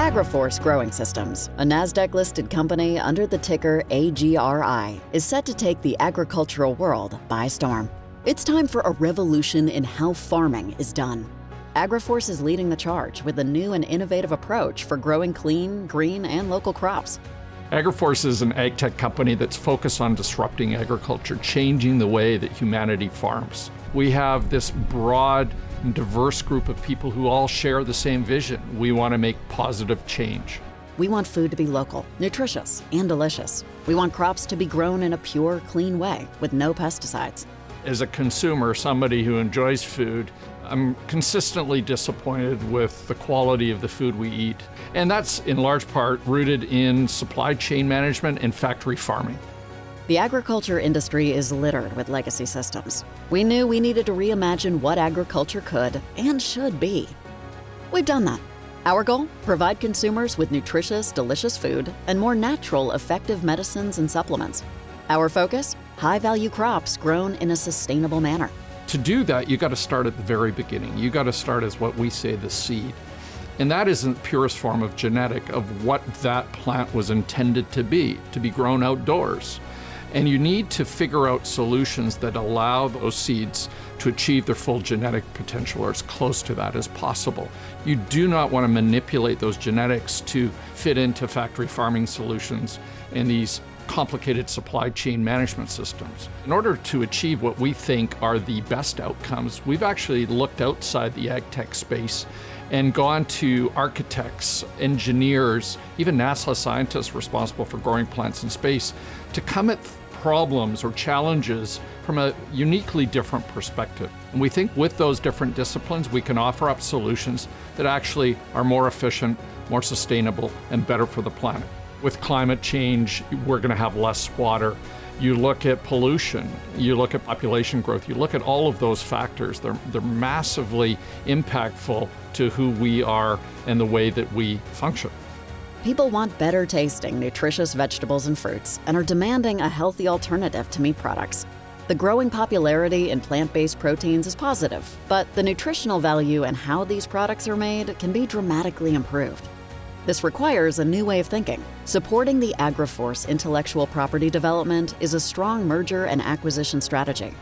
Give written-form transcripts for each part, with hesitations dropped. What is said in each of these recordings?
Agriforce Growing Systems, a NASDAQ-listed company under the ticker AGRI, is set to take the agricultural world by storm. It's time for a revolution in how farming is done. Agriforce is leading the charge with a new and innovative approach for growing clean, green, and local crops. Agriforce is an ag tech company that's focused on disrupting agriculture, changing the way that humanity farms. We have this broad and diverse group of people who all share the same vision. We want to make positive change. We want food to be local, nutritious, and delicious. We want crops to be grown in a pure, clean way with no pesticides. As a consumer, somebody who enjoys food, I'm consistently disappointed with the quality of the food we eat. And that's in large part rooted in supply chain management and factory farming. The agriculture industry is littered with legacy systems. We knew we needed to reimagine what agriculture could and should be. We've done that. Our goal? Provide consumers with nutritious, delicious food and more natural, effective medicines and supplements. Our focus? High-value crops grown in a sustainable manner. To do that, you got to start at the very beginning. You got to start as what we say the seed. And that isn't the purest form of genetic of what that plant was intended to be grown outdoors. And you need to figure out solutions that allow those seeds to achieve their full genetic potential or as close to that as possible. You do not want to manipulate those genetics to fit into factory farming solutions and these complicated supply chain management systems. In order to achieve what we think are the best outcomes, we've actually looked outside the ag tech space and gone to architects, engineers, even NASA scientists responsible for growing plants in space to come at problems or challenges from a uniquely different perspective. And we think with those different disciplines, we can offer up solutions that actually are more efficient, more sustainable, and better for the planet. With climate change, we're going to have less water. You look at pollution, you look at population growth, you look at all of those factors. They're massively impactful to who we are and the way that we function. People want better tasting, nutritious vegetables and fruits and are demanding a healthy alternative to meat products. The growing popularity in plant-based proteins is positive, but the nutritional value and how these products are made can be dramatically improved. This requires a new way of thinking. Supporting the Agriforce intellectual property development is a strong merger and acquisition strategy.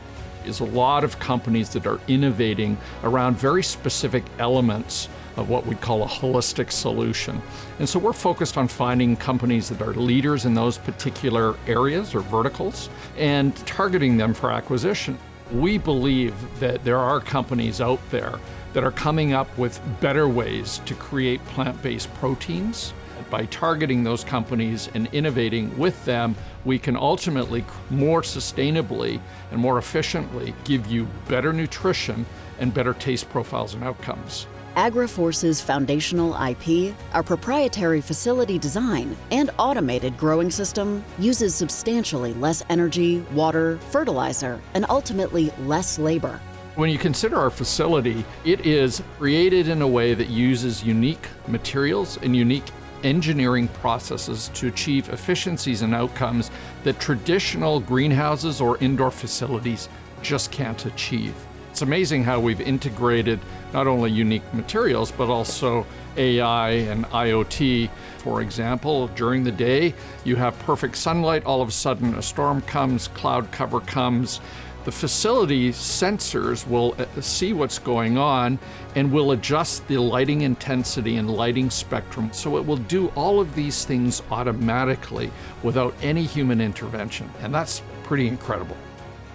There's a lot of companies that are innovating around very specific elements of what we call a holistic solution. And so we're focused on finding companies that are leaders in those particular areas or verticals and targeting them for acquisition. We believe that there are companies out there that are coming up with better ways to create plant-based proteins. By targeting those companies and innovating with them, we can ultimately more sustainably and more efficiently give you better nutrition and better taste profiles and outcomes. Agriforce's foundational IP, our proprietary facility design, and automated growing system uses substantially less energy, water, fertilizer, and ultimately less labor. When you consider our facility, it is created in a way that uses unique materials and unique engineering processes to achieve efficiencies and outcomes that traditional greenhouses or indoor facilities just can't achieve. It's amazing how we've integrated not only unique materials, but also AI and IoT. For example, during the day, you have perfect sunlight, all of a sudden a storm comes, cloud cover comes. The facility sensors will see what's going on and will adjust the lighting intensity and lighting spectrum. So it will do all of these things automatically without any human intervention. And that's pretty incredible.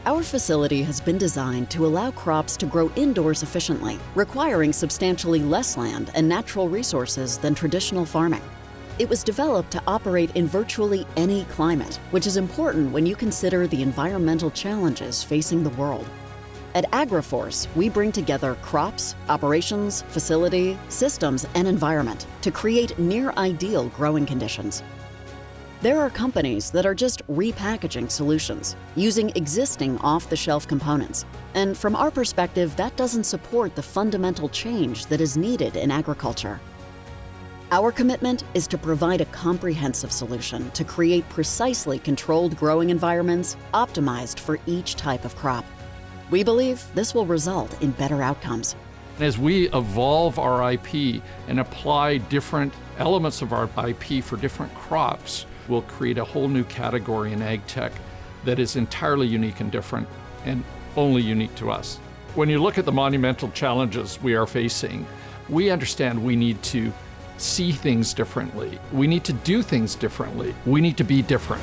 Our facility has been designed to allow crops to grow indoors efficiently, requiring substantially less land and natural resources than traditional farming. It was developed to operate in virtually any climate, which is important when you consider the environmental challenges facing the world. At Agriforce, we bring together crops, operations, facility, systems, and environment to create near-ideal growing conditions. There are companies that are just repackaging solutions, using existing off-the-shelf components. And from our perspective, that doesn't support the fundamental change that is needed in agriculture. Our commitment is to provide a comprehensive solution to create precisely controlled growing environments optimized for each type of crop. We believe this will result in better outcomes. As we evolve our IP and apply different elements of our IP for different crops, we'll create a whole new category in ag tech that is entirely unique and different and only unique to us. When you look at the monumental challenges we are facing, we understand we need to see things differently. We need to do things differently. We need to be different.